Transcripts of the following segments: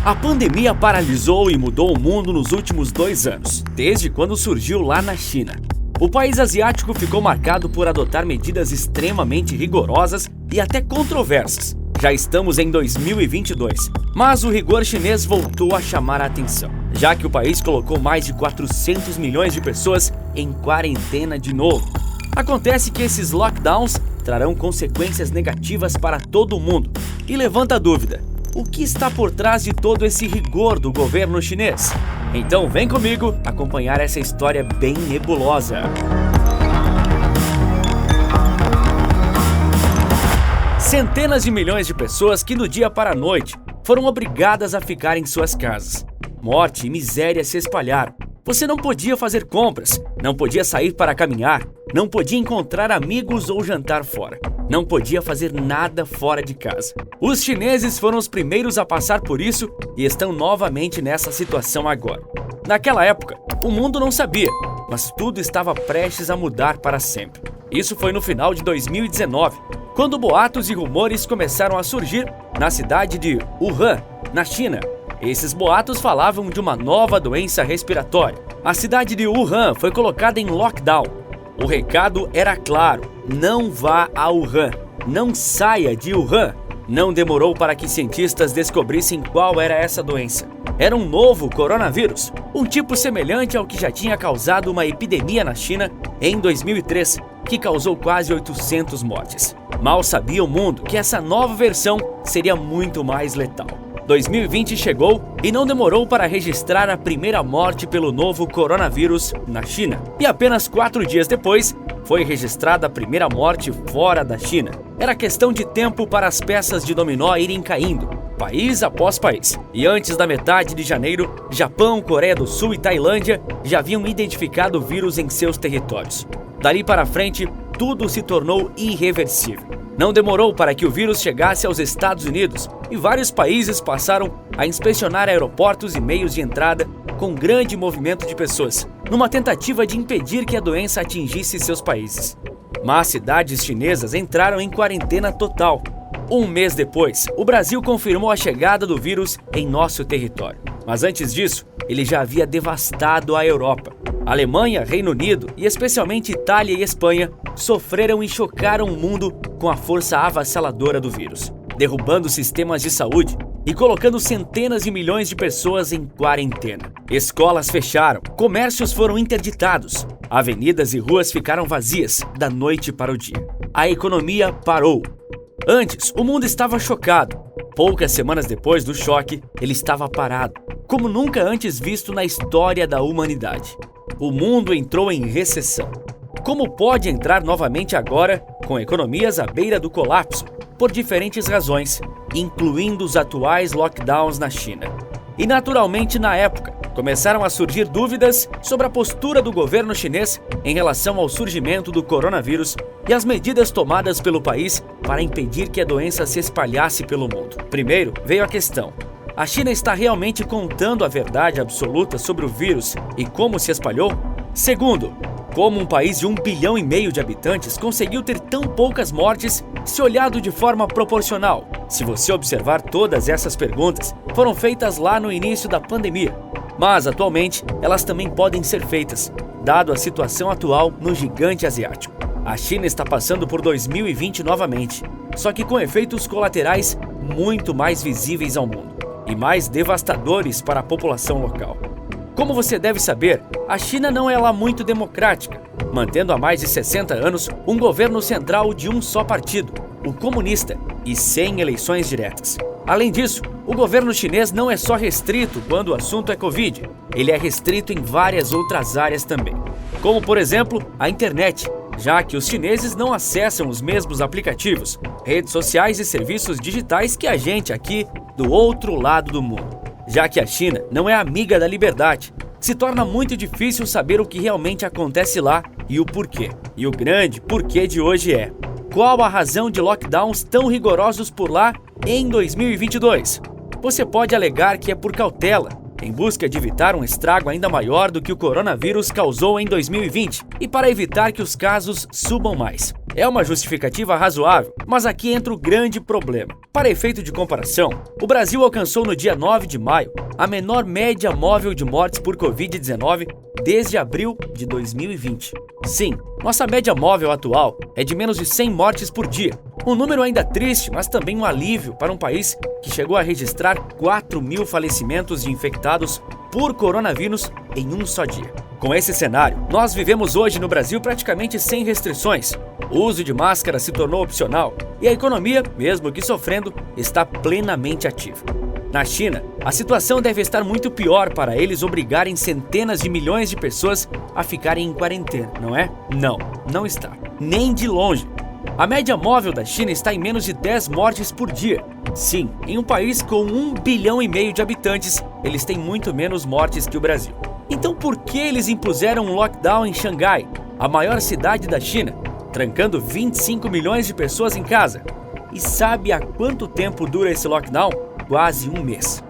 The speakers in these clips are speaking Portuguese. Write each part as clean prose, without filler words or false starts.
A pandemia paralisou e mudou o mundo nos últimos 2 anos, desde quando surgiu lá na China. O país asiático ficou marcado por adotar medidas extremamente rigorosas e até controversas. Já estamos em 2022, mas o rigor chinês voltou a chamar a atenção, já que o país colocou mais de 400 milhões de pessoas em quarentena de novo. Acontece que esses lockdowns trarão consequências negativas para todo o mundo e levanta a dúvida: o que está por trás de todo esse rigor do governo chinês? Então vem comigo acompanhar essa história bem nebulosa. Centenas de milhões de pessoas que do dia para a noite foram obrigadas a ficar em suas casas. Morte e miséria se espalharam. Você não podia fazer compras, não podia sair para caminhar, não podia encontrar amigos ou jantar fora. Não podia fazer nada fora de casa. Os chineses foram os primeiros a passar por isso e estão novamente nessa situação agora. Naquela época, o mundo não sabia, mas tudo estava prestes a mudar para sempre. Isso foi no final de 2019, quando boatos e rumores começaram a surgir na cidade de Wuhan, na China. Esses boatos falavam de uma nova doença respiratória. A cidade de Wuhan foi colocada em lockdown. O recado era claro: não vá a Wuhan, não saia de Wuhan. Não demorou para que cientistas descobrissem qual era essa doença. Era um novo coronavírus, um tipo semelhante ao que já tinha causado uma epidemia na China em 2003, que causou quase 800 mortes. Mal sabia o mundo que essa nova versão seria muito mais letal. 2020 chegou e não demorou para registrar a primeira morte pelo novo coronavírus na China. E apenas 4 dias depois, foi registrada a primeira morte fora da China. Era questão de tempo para as peças de dominó irem caindo, país após país. E antes da metade de janeiro, Japão, Coreia do Sul e Tailândia já haviam identificado o vírus em seus territórios. Dali para frente, tudo se tornou irreversível. Não demorou para que o vírus chegasse aos Estados Unidos e vários países passaram a inspecionar aeroportos e meios de entrada com grande movimento de pessoas, numa tentativa de impedir que a doença atingisse seus países. Mas cidades chinesas entraram em quarentena total. 1 mês depois, o Brasil confirmou a chegada do vírus em nosso território. Mas antes disso, ele já havia devastado a Europa. Alemanha, Reino Unido e especialmente Itália e Espanha sofreram e chocaram o mundo com a força avassaladora do vírus, derrubando sistemas de saúde e colocando centenas de milhões de pessoas em quarentena. Escolas fecharam, comércios foram interditados, avenidas e ruas ficaram vazias da noite para o dia. A economia parou. Antes, o mundo estava chocado. Poucas semanas depois do choque, ele estava parado, como nunca antes visto na história da humanidade. O mundo entrou em recessão. Como pode entrar novamente agora, com economias à beira do colapso, por diferentes razões, incluindo os atuais lockdowns na China? E naturalmente, na época, começaram a surgir dúvidas sobre a postura do governo chinês em relação ao surgimento do coronavírus e as medidas tomadas pelo país para impedir que a doença se espalhasse pelo mundo. Primeiro, veio a questão: a China está realmente contando a verdade absoluta sobre o vírus e como se espalhou? Segundo, como um país de 1,5 bilhão de habitantes conseguiu ter tão poucas mortes se olhado de forma proporcional? Se você observar, todas essas perguntas foram feitas lá no início da pandemia, mas atualmente elas também podem ser feitas, dado a situação atual no gigante asiático. A China está passando por 2020 novamente, só que com efeitos colaterais muito mais visíveis ao mundo e mais devastadores para a população local. Como você deve saber, a China não é lá muito democrática, mantendo há mais de 60 anos um governo central de um só partido, o comunista, e sem eleições diretas. Além disso, o governo chinês não é só restrito quando o assunto é Covid, ele é restrito em várias outras áreas também, como por exemplo a internet, já que os chineses não acessam os mesmos aplicativos, redes sociais e serviços digitais que a gente aqui do outro lado do mundo. Já que a China não é amiga da liberdade, se torna muito difícil saber o que realmente acontece lá e o porquê. E o grande porquê de hoje é: qual a razão de lockdowns tão rigorosos por lá em 2022? Você pode alegar que é por cautela, em busca de evitar um estrago ainda maior do que o coronavírus causou em 2020 e para evitar que os casos subam mais. É uma justificativa razoável, mas aqui entra o grande problema. Para efeito de comparação, o Brasil alcançou no dia 9 de maio a menor média móvel de mortes por Covid-19 desde abril de 2020. Sim, nossa média móvel atual é de menos de 100 mortes por dia. Um número ainda triste, mas também um alívio para um país que chegou a registrar 4.000 falecimentos de infectados por coronavírus em um só dia. Com esse cenário, nós vivemos hoje no Brasil praticamente sem restrições. O uso de máscara se tornou opcional e a economia, mesmo que sofrendo, está plenamente ativa. Na China, a situação deve estar muito pior para eles obrigarem centenas de milhões de pessoas a ficarem em quarentena, não é? Não está. Nem de longe. A média móvel da China está em menos de 10 mortes por dia. Sim, em um país com 1,5 bilhão de habitantes, eles têm muito menos mortes que o Brasil. Então por que eles impuseram um lockdown em Xangai, a maior cidade da China, trancando 25 milhões de pessoas em casa? E sabe há quanto tempo dura esse lockdown? Quase um mês.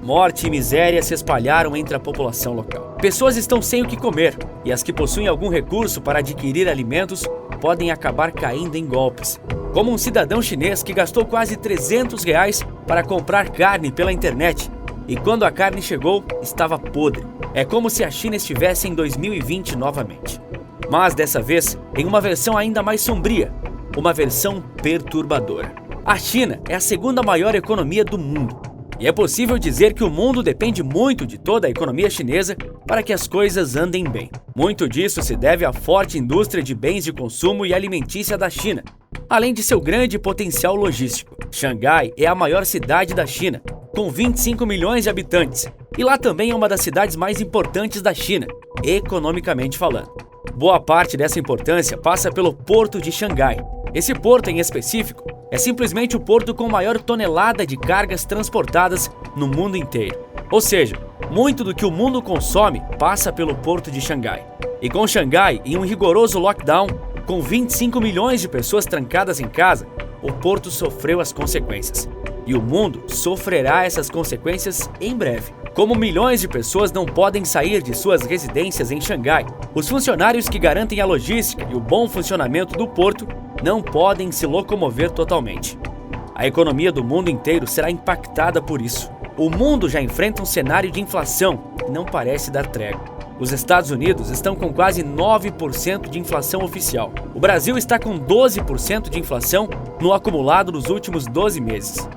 Morte e miséria se espalharam entre a população local. Pessoas estão sem o que comer e as que possuem algum recurso para adquirir alimentos podem acabar caindo em golpes. Como um cidadão chinês que gastou quase R$300 para comprar carne pela internet e quando a carne chegou, estava podre. É como se a China estivesse em 2020 novamente. Mas dessa vez, em uma versão ainda mais sombria, uma versão perturbadora. A China é a segunda maior economia do mundo. E é possível dizer que o mundo depende muito de toda a economia chinesa para que as coisas andem bem. Muito disso se deve à forte indústria de bens de consumo e alimentícia da China, além de seu grande potencial logístico. Xangai é a maior cidade da China, com 25 milhões de habitantes, e lá também é uma das cidades mais importantes da China, economicamente falando. Boa parte dessa importância passa pelo Porto de Xangai. Esse porto em específico é simplesmente o porto com maior tonelada de cargas transportadas no mundo inteiro. Ou seja, muito do que o mundo consome passa pelo Porto de Xangai. E com Xangai em um rigoroso lockdown, com 25 milhões de pessoas trancadas em casa, o porto sofreu as consequências. E o mundo sofrerá essas consequências em breve. Como milhões de pessoas não podem sair de suas residências em Xangai, os funcionários que garantem a logística e o bom funcionamento do porto não podem se locomover totalmente. A economia do mundo inteiro será impactada por isso. O mundo já enfrenta um cenário de inflação que não parece dar trégua. Os Estados Unidos estão com quase 9% de inflação oficial. O Brasil está com 12% de inflação no acumulado dos últimos 12 meses.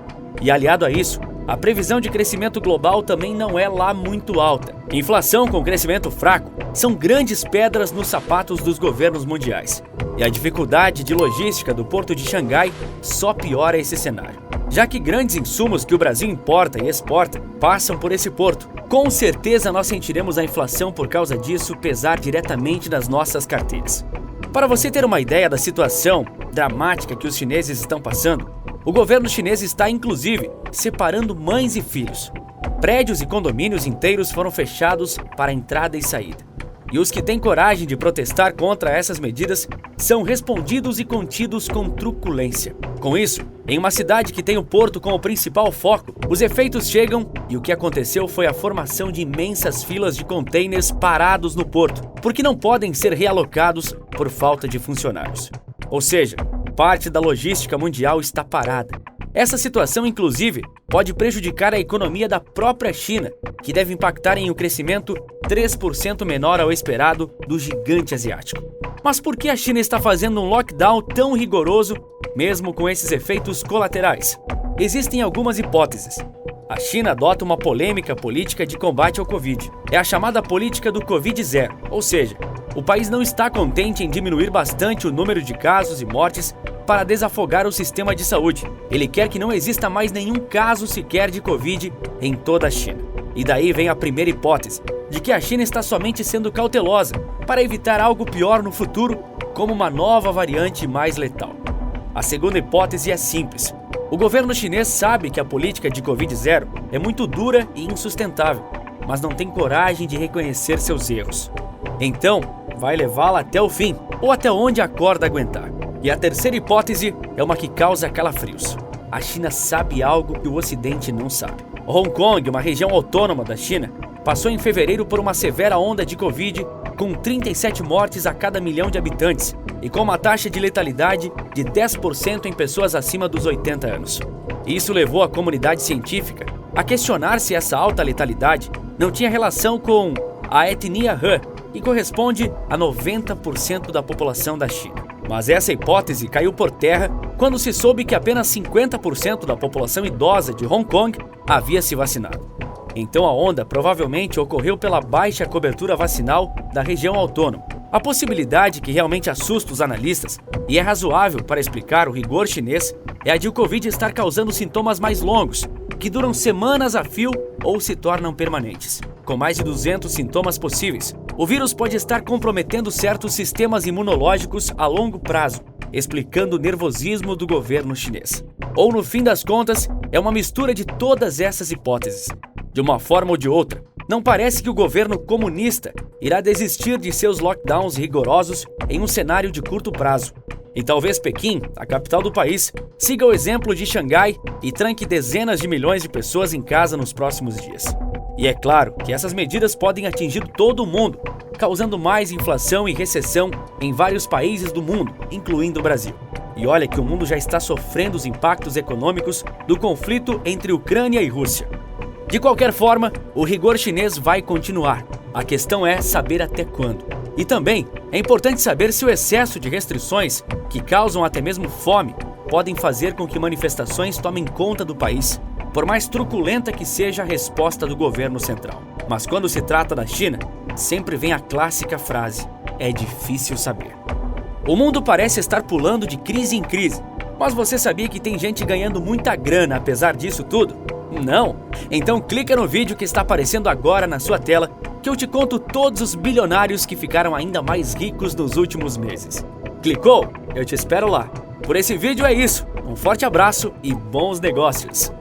E aliado a isso, a previsão de crescimento global também não é lá muito alta. Inflação com crescimento fraco são grandes pedras nos sapatos dos governos mundiais. E a dificuldade de logística do Porto de Xangai só piora esse cenário. Já que grandes insumos que o Brasil importa e exporta passam por esse porto, com certeza nós sentiremos a inflação por causa disso pesar diretamente nas nossas carteiras. Para você ter uma ideia da situação dramática que os chineses estão passando, o governo chinês está, inclusive, separando mães e filhos. Prédios e condomínios inteiros foram fechados para entrada e saída. E os que têm coragem de protestar contra essas medidas são respondidos e contidos com truculência. Com isso, em uma cidade que tem o porto como principal foco, os efeitos chegam e o que aconteceu foi a formação de imensas filas de containers parados no porto, porque não podem ser realocados por falta de funcionários. Ou seja, parte da logística mundial está parada. Essa situação, inclusive, pode prejudicar a economia da própria China, que deve impactar em um crescimento 3% menor ao esperado do gigante asiático. Mas por que a China está fazendo um lockdown tão rigoroso, mesmo com esses efeitos colaterais? Existem algumas hipóteses. A China adota uma polêmica política de combate ao Covid. É a chamada política do Covid-0, ou seja, o país não está contente em diminuir bastante o número de casos e mortes para desafogar o sistema de saúde. Ele quer que não exista mais nenhum caso sequer de Covid em toda a China. E daí vem a primeira hipótese, de que a China está somente sendo cautelosa para evitar algo pior no futuro, como uma nova variante mais letal. A segunda hipótese é simples. O governo chinês sabe que a política de Covid-0 é muito dura e insustentável, mas não tem coragem de reconhecer seus erros. Então, vai levá-la até o fim, ou até onde a corda aguentar. E a terceira hipótese é uma que causa calafrios. a China sabe algo que o Ocidente não sabe. Hong Kong, uma região autônoma da China, passou em fevereiro por uma severa onda de Covid, com 37 mortes a cada milhão de habitantes e com uma taxa de letalidade de 10% em pessoas acima dos 80 anos. Isso levou a comunidade científica a questionar se essa alta letalidade não tinha relação com a etnia Han, que corresponde a 90% da população da China. Mas essa hipótese caiu por terra quando se soube que apenas 50% da população idosa de Hong Kong havia se vacinado. Então a onda provavelmente ocorreu pela baixa cobertura vacinal da região autônoma. A possibilidade que realmente assusta os analistas, e é razoável para explicar o rigor chinês, é a de o Covid estar causando sintomas mais longos, que duram semanas a fio ou se tornam permanentes. Com mais de 200 sintomas possíveis, o vírus pode estar comprometendo certos sistemas imunológicos a longo prazo, explicando o nervosismo do governo chinês. Ou, no fim das contas, é uma mistura de todas essas hipóteses. De uma forma ou de outra, não parece que o governo comunista irá desistir de seus lockdowns rigorosos em um cenário de curto prazo. E talvez Pequim, a capital do país, siga o exemplo de Xangai e tranque dezenas de milhões de pessoas em casa nos próximos dias. E é claro que essas medidas podem atingir todo o mundo, causando mais inflação e recessão em vários países do mundo, incluindo o Brasil. E olha que o mundo já está sofrendo os impactos econômicos do conflito entre Ucrânia e Rússia. De qualquer forma, o rigor chinês vai continuar. A questão é saber até quando. E também é importante saber se o excesso de restrições, que causam até mesmo fome, podem fazer com que manifestações tomem conta do país, por mais truculenta que seja a resposta do governo central. Mas quando se trata da China, sempre vem a clássica frase: é difícil saber. O mundo parece estar pulando de crise em crise, mas você sabia que tem gente ganhando muita grana apesar disso tudo? Não? Então clica no vídeo que está aparecendo agora na sua tela, que eu te conto todos os bilionários que ficaram ainda mais ricos nos últimos meses. Clicou? Eu te espero lá. Por esse vídeo é isso. Um forte abraço e bons negócios!